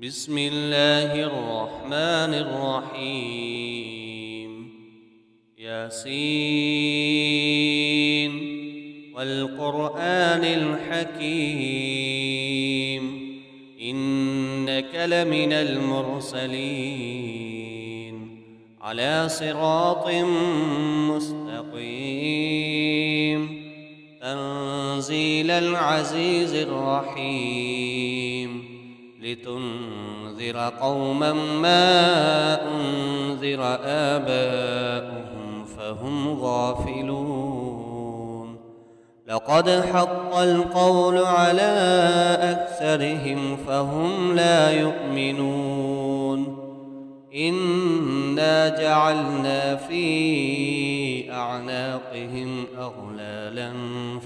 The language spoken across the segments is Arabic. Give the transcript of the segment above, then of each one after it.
بسم الله الرحمن الرحيم ياسين والقرآن الحكيم إنك لمن المرسلين على صراط مستقيم تنزيل العزيز الرحيم لتنذر قوما ما أنذر آباؤهم فهم غافلون لقد حق القول على أكثرهم فهم لا يؤمنون إنا جعلنا في أعناقهم أغلالا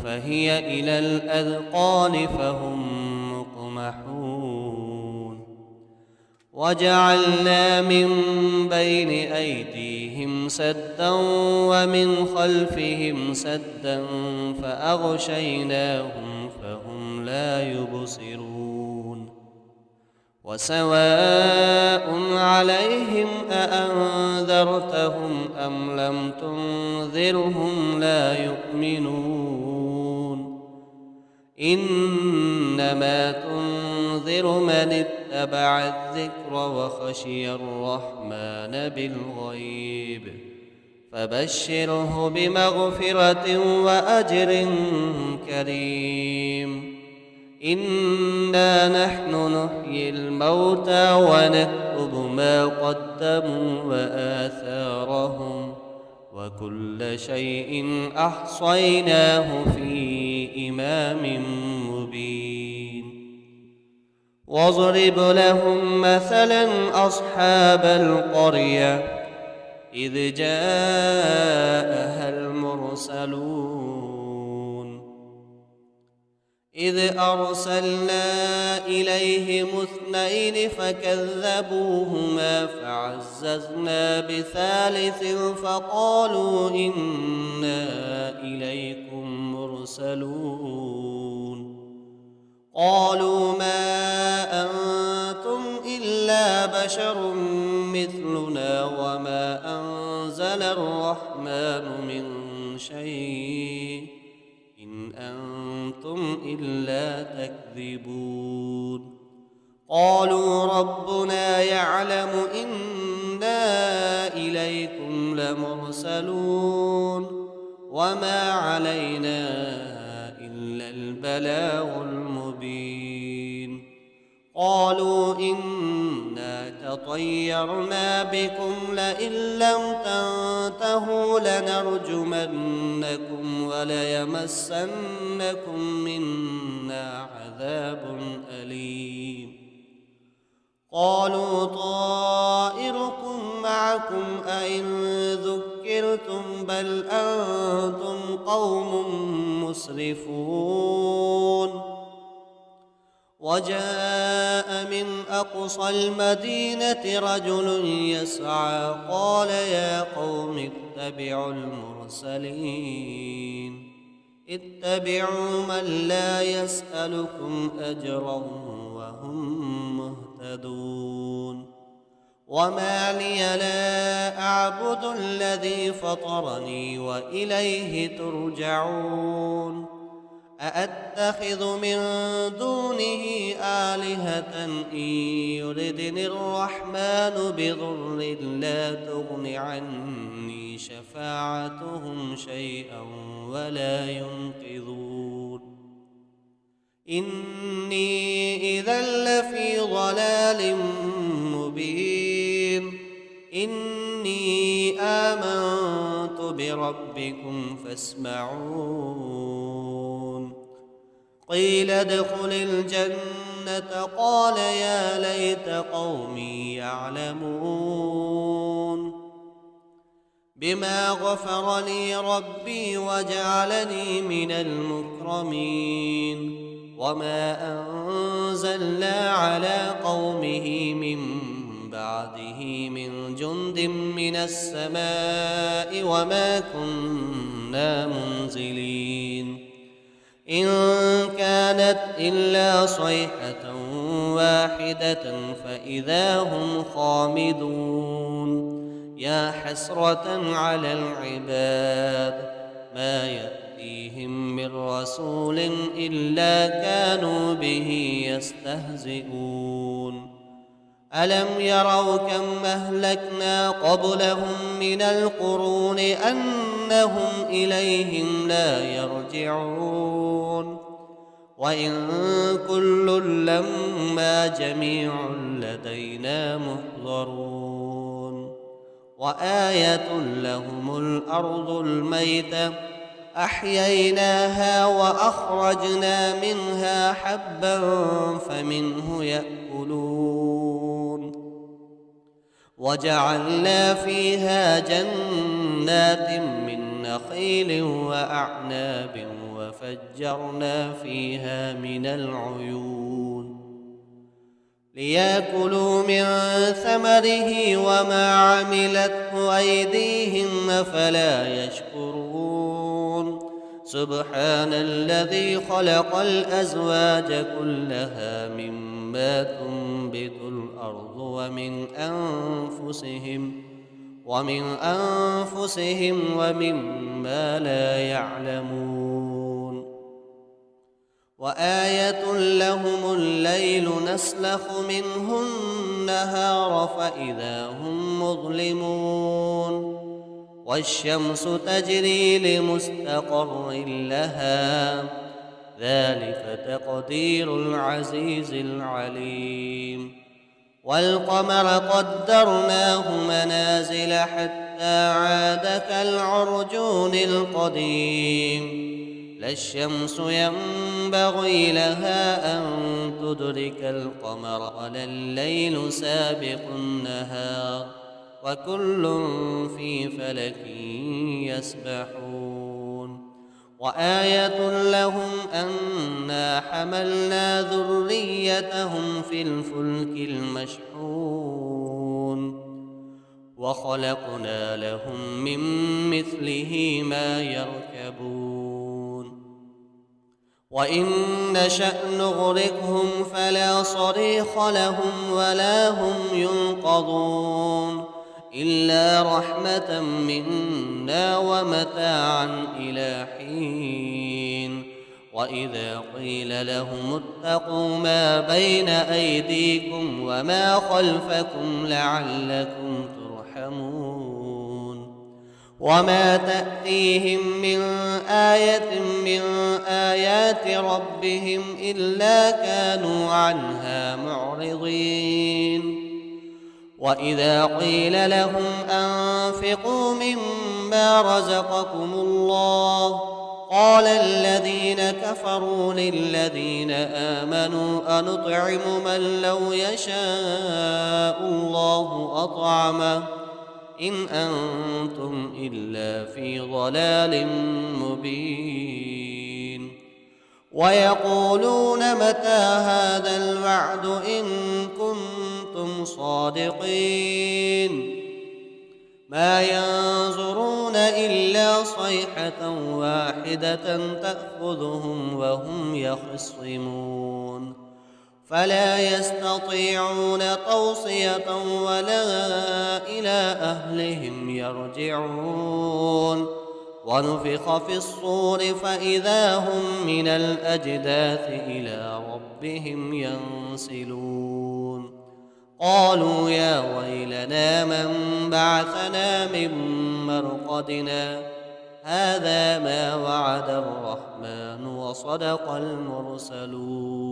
فهي إلى الأذقان فهم مقمحون وجعلنا من بين أيديهم سدا ومن خلفهم سدا فأغشيناهم فهم لا يبصرون وسواء عليهم أأنذرتهم أم لم تنذرهم لا يؤمنون إنما تنذر من اتبع الذكر وخشي الرحمن بالغيب فبشره بمغفرة وأجر كريم إنا نحن نحيي الموتى ونكتب ما قدموا وآثارهم وكل شيء أحصيناه في إمام مبين واضرب لهم مثلا أصحاب القرية إذ جاءها المرسلون إذ أرسلنا إليهم اثنين فكذبوهما فعززنا بثالث فقالوا إنا إليكم مرسلون قالوا ما أنتم إلا بشر مثلنا وما أنزل الرحمن من شيء إن أنتم إلا تكذبون قالوا ربنا يعلم إنا إليكم لمرسلون وما علينا إلا البلاغ المبين قالوا إنا تطيرنا بكم لئن لم تنتهوا لنرجمنكم وليمسنكم منا عذاب أليم قالوا طائركم معكم أئن ذكرتم بل أنتم قوم مسرفون وجاء من أقصى المدينة رجل يسعى قال يا قوم اتبعوا المرسلين اتبعوا من لا يسألكم أجرا وهم مهتدون وما لي لا أعبد الذي فطرني وإليه ترجعون أأتخذ من دونه آلهة إن يردني الرحمن بضر لا تغن عني شفاعتهم شيئا ولا ينقذون إني إذا لفي ضلال مبين إني آمنت بربكم فاسمعون قيل ادخل الجنة قال يا ليت قومي يعلمون بما غفر لي ربي وجعلني من المكرمين وما أنزلنا على قومه من بعده من جند من السماء وما كنا منزلين إن كانت إلا صيحة واحدة فإذا هم خامدون يا حسرة على العباد ما يأتيهم من رسول إلا كانوا به يستهزئون ألم يروا كم أهلكنا قبلهم من القرون أنهم إليهم لا يرجعون وإن كل لما جميع لدينا محضرون وآية لهم الأرض الميتة أحييناها وأخرجنا منها حبا فمنه يأكلون وجعلنا فيها جنات من نخيل وأعناب وفجرنا فيها من العيون ليأكلوا من ثمره وما عملته أيديهم أفلا يشكرون سبحان الذي خلق الأزواج كلها مما تنبت الأرض ومن أنفسهم ومما لا يعلمون وآية لهم الليل نسلخ منه النهار فإذا هم مظلمون والشمس تجري لمستقر لها ذلك تقدير العزيز العليم والقمر قدرناه منازل حتى عاد كالعرجون القديم لا الشمس ينبغي لها أن تدرك القمر ولا الليل سابق النهار وكل في فلك يسبحون وآية لهم أنا حملنا ذريتهم في الفلك المشحون وخلقنا لهم من مثله ما يركبون وإن نشأ نغرقهم فلا صريخ لهم ولا هم ينقذون إلا رحمة منا ومتاعا إلى حين وإذا قيل لهم اتقوا ما بين أيديكم وما خلفكم لعلكم ترحمون وما تأتيهم من آية من آيات ربهم إلا كانوا عنها معرضين وإذا قيل لهم أنفقوا مما رزقكم الله قال الذين كفروا للذين آمنوا أنطعم من لو يشاء الله أطعمه إن أنتم إلا في ضلال مبين ويقولون متى هذا الوعد إن كنتم صادقين ما ينظرون إلا صيحة واحدة تأخذهم وهم يخصمون فلا يستطيعون توصية ولا إلى أهلهم يرجعون ونفخ في الصور فإذا هم من الأجداث إلى ربهم ينسلون قالوا يا ويلنا من بعثنا من مرقدنا هذا ما وعد الرحمن وصدق المرسلون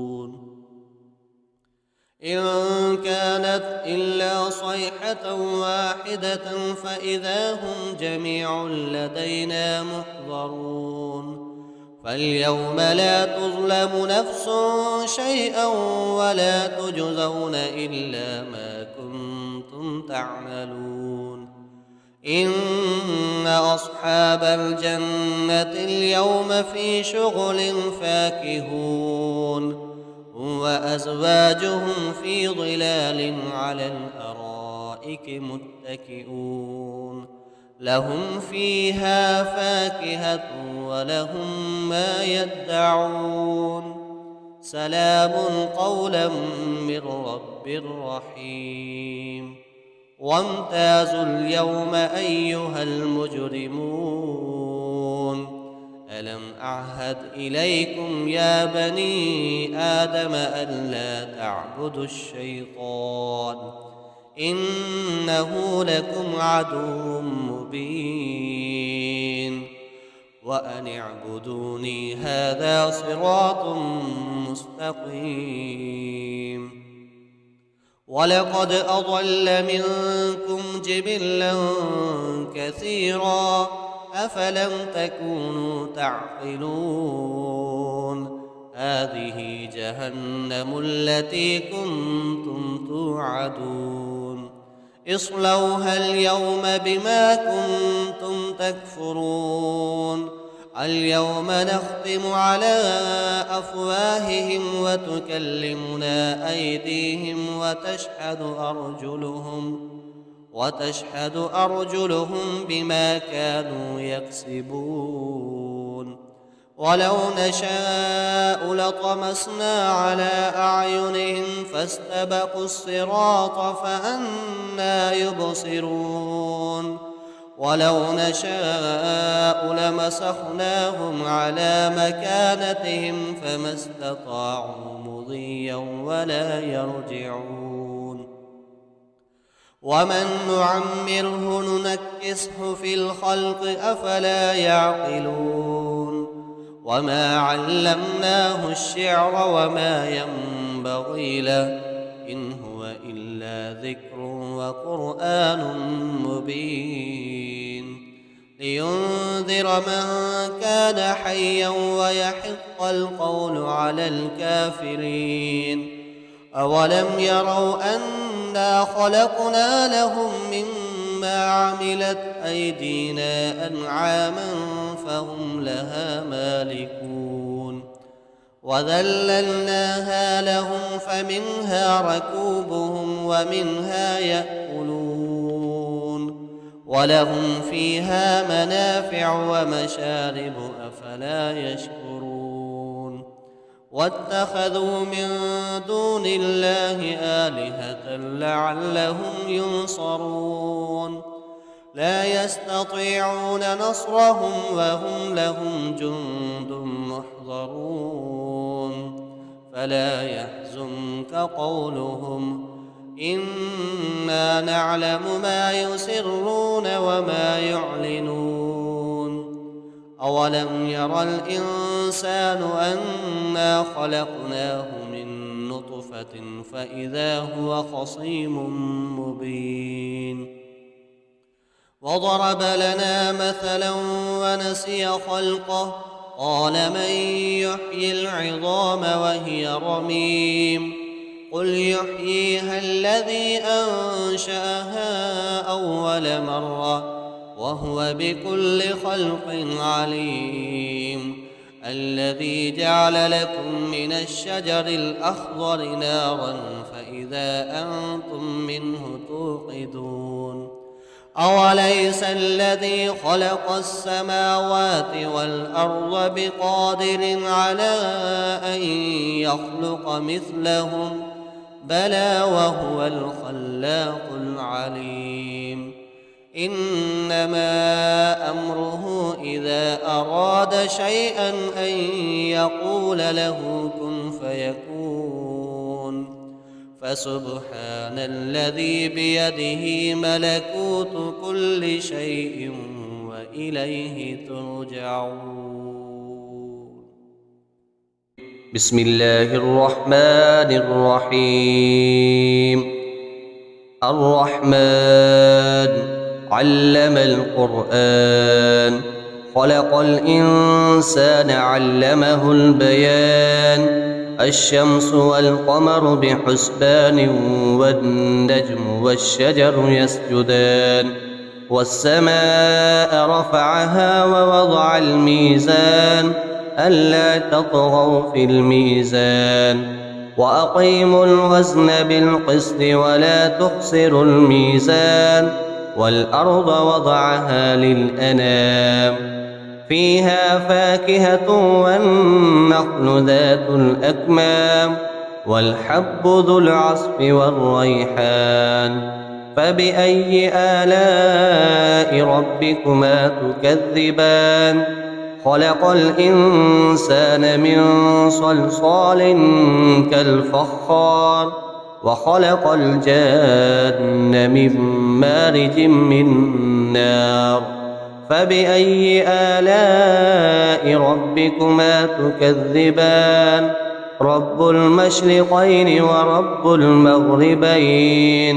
إن كانت إلا صيحة واحدة فإذا هم جميع لدينا محضرون فاليوم لا تظلم نفس شيئا ولا تجزون إلا ما كنتم تعملون إن أصحاب الجنة اليوم في شغل فاكهون وأزواجهم في ظلال على الأرائك متكئون لهم فيها فاكهة ولهم ما يدعون سلام قولا من رب رحيم وامتازوا اليوم أيها المجرمون ألم أعهد إليكم يا بني آدم ألا تعبدوا الشيطان إنه لكم عدو مبين وأن اعبدوني هذا صراط مستقيم ولقد أضل منكم جبلا كثيرا أفلم تكونوا تعقلون هذه جهنم التي كنتم توعدون اصلوها اليوم بما كنتم تكفرون اليوم نختم على أفواههم وتكلمنا أيديهم وتشهد أرجلهم بما كانوا يكسبون ولو نشاء لطمسنا على أعينهم فاستبقوا الصراط فأنى يبصرون ولو نشاء لمسخناهم على مكانتهم فما استطاعوا مضيا ولا يرجعون ومن نعمره ننكسه في الخلق أفلا يعقلون وما علمناه الشعر وما ينبغي له إن هو إلا ذكر وقرآن مبين لينذر من كان حيا ويحق القول على الكافرين أولم يروا أنا خلقنا لهم مما عملت أيدينا أنعاما فهم لها مالكون وذللناها لهم فمنها ركوبهم ومنها يأكلون ولهم فيها منافع ومشارب أفلا يشكرون واتخذوا من دون الله آلهة لعلهم ينصرون لا يستطيعون نصرهم وهم لهم جند محضرون فلا يحزنك قولهم إنا نعلم ما يسرون وما يعلنون أولم ير الإنسان أنا خلقناه من نطفة فإذا هو خصيم مبين وضرب لنا مثلا ونسي خلقه قال من يحيي العظام وهي رميم قل يحييها الذي أنشأها أول مرة وهو بكل خلق عليم الذي جعل لكم من الشجر الأخضر نارا فإذا أنتم منه توقدون أوليس الذي خلق السماوات والأرض بقادر على أن يخلق مثلهم بلى وهو الخلاق العليم إنما أمره إذا أراد شيئا أن يقول له كن فيكون فسبحان الذي بيده ملكوت كل شيء وإليه ترجعون بسم الله الرحمن الرحيم الرحمن علم القرآن خلق الإنسان علمه البيان الشمس والقمر بحسبان والنجم والشجر يسجدان والسماء رفعها ووضع الميزان ألا تطغوا في الميزان وأقيموا الوزن بالقسط ولا تخسروا الميزان والأرض وضعها للأنام فيها فاكهة والنخل ذات الأكمام والحب ذو العصف والريحان فبأي آلاء ربكما تكذبان خلق الإنسان من صلصال كالفخار وخلق الجان من مارج من نار فبأي آلاء ربكما تكذبان رب المشرقين ورب المغربين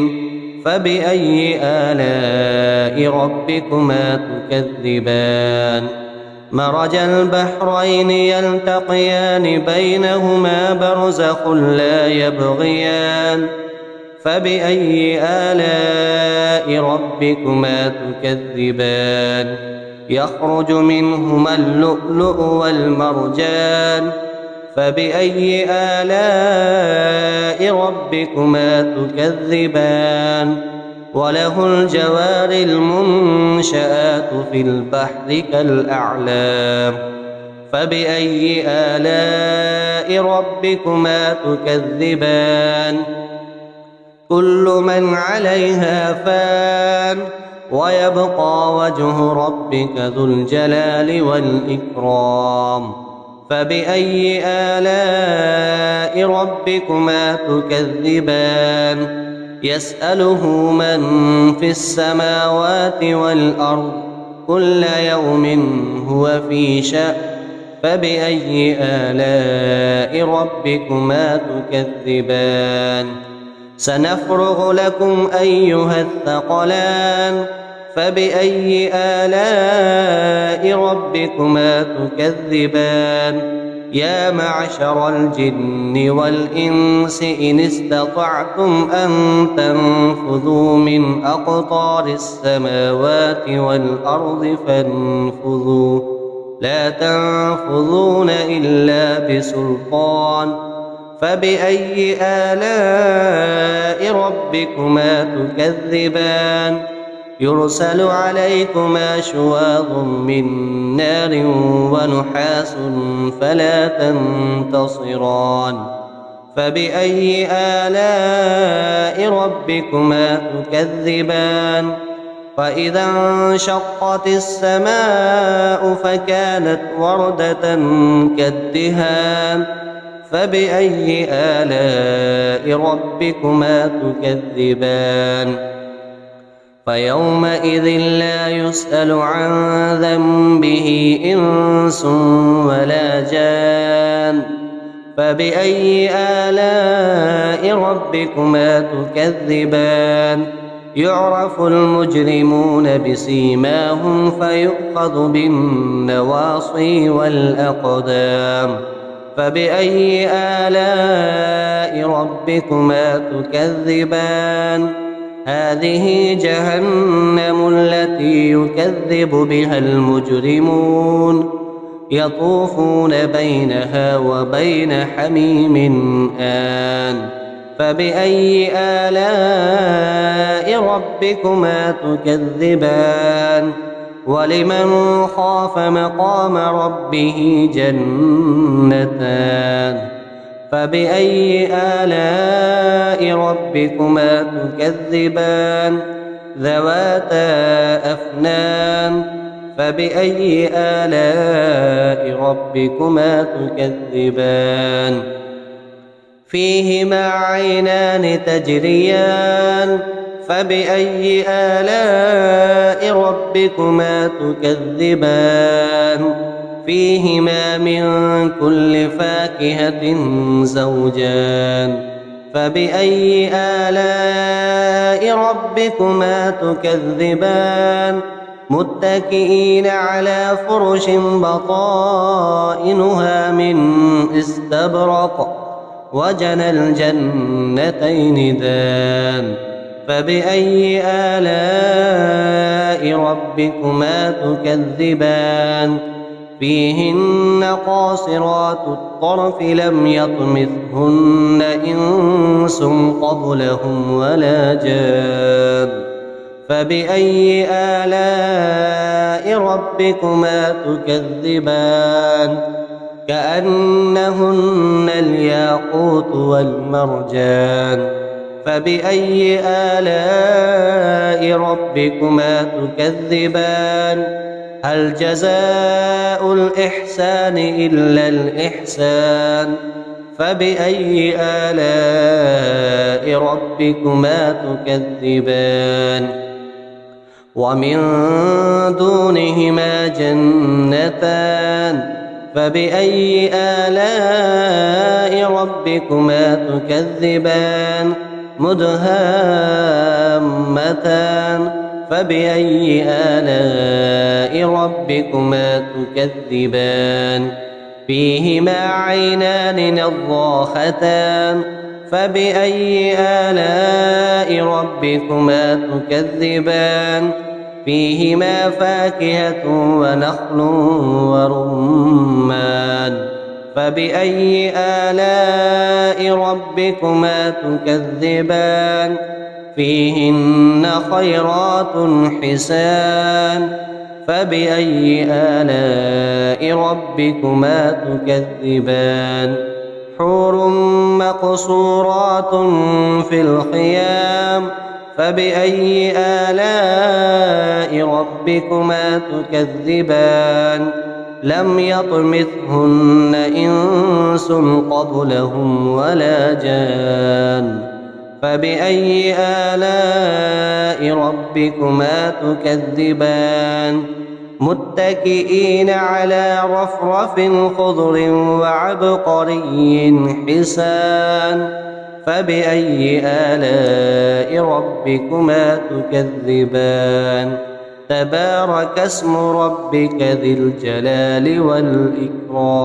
فبأي آلاء ربكما تكذبان مرج البحرين يلتقيان بينهما برزخ لا يبغيان فبأي آلاء ربكما تكذبان يخرج منهما اللؤلؤ والمرجان فبأي آلاء ربكما تكذبان وله الجوار المنشآت في البحر كالأعلام فبأي آلاء ربكما تكذبان كل من عليها فان ويبقى وجه ربك ذو الجلال والإكرام فبأي آلاء ربكما تكذبان يسأله من في السماوات والأرض كل يوم هو في شأن فبأي آلاء ربكما تكذبان سنفرغ لكم أيها الثقلان فبأي آلاء ربكما تكذبان يا معشر الجن والإنس إن استطعتم أن تنفذوا من أقطار السماوات والأرض فانفذوا لا تنفذون إلا بسلطان فبأي آلاء ربكما تكذبان يرسل عليكما شواظ من نار ونحاس فلا تنتصران فبأي آلاء ربكما تكذبان فإذا انشقت السماء فكانت وردة كالدهان فبأي آلاء ربكما تكذبان فيومئذ لا يسأل عن ذنبه إنس ولا جان فبأي آلاء ربكما تكذبان يعرف المجرمون بسيماهم فيؤخذ بالنواصي والأقدام فبأي آلاء ربكما تكذبان هذه جهنم التي يكذب بها المجرمون يطوفون بينها وبين حميم آن فبأي آلاء ربكما تكذبان ولمن خاف مقام ربه جنتان فبأي آلاء ربكما تكذبان ذواتا أفنان فبأي آلاء ربكما تكذبان فيهما عينان تجريان فبأي آلاء ربكما تكذبان فيهما من كل فاكهة زوجان فبأي آلاء ربكما تكذبان متكئين على فرش بطائنها من استبرق وجنى الجنتين دان فبأي آلاء ربكما تكذبان فيهن قاصرات الطرف لم يطمثهن إنس قبلهم ولا جان فبأي آلاء ربكما تكذبان كأنهن الياقوت والمرجان فبأي آلاء ربكما تكذبان هل جزاء الإحسان إلا الإحسان فبأي آلاء ربكما تكذبان ومن دونهما جنتان فبأي آلاء ربكما تكذبان مدهامتان فبأي آلاء ربكما تكذبان فيهما عينان نضاختان فبأي آلاء ربكما تكذبان فيهما فاكهة ونخل ورمان فبأي آلاء ربكما تكذبان فيهن خيرات حسان فبأي آلاء ربكما تكذبان حور مقصورات في الخيام فبأي آلاء ربكما تكذبان لم يطمثهن إنس قبلهم ولا جان فبأي آلاء ربكما تكذبان متكئين على رفرف خضر وعبقري حسان فبأي آلاء ربكما تكذبان تبارك اسم ربك ذي الجلال والإكرام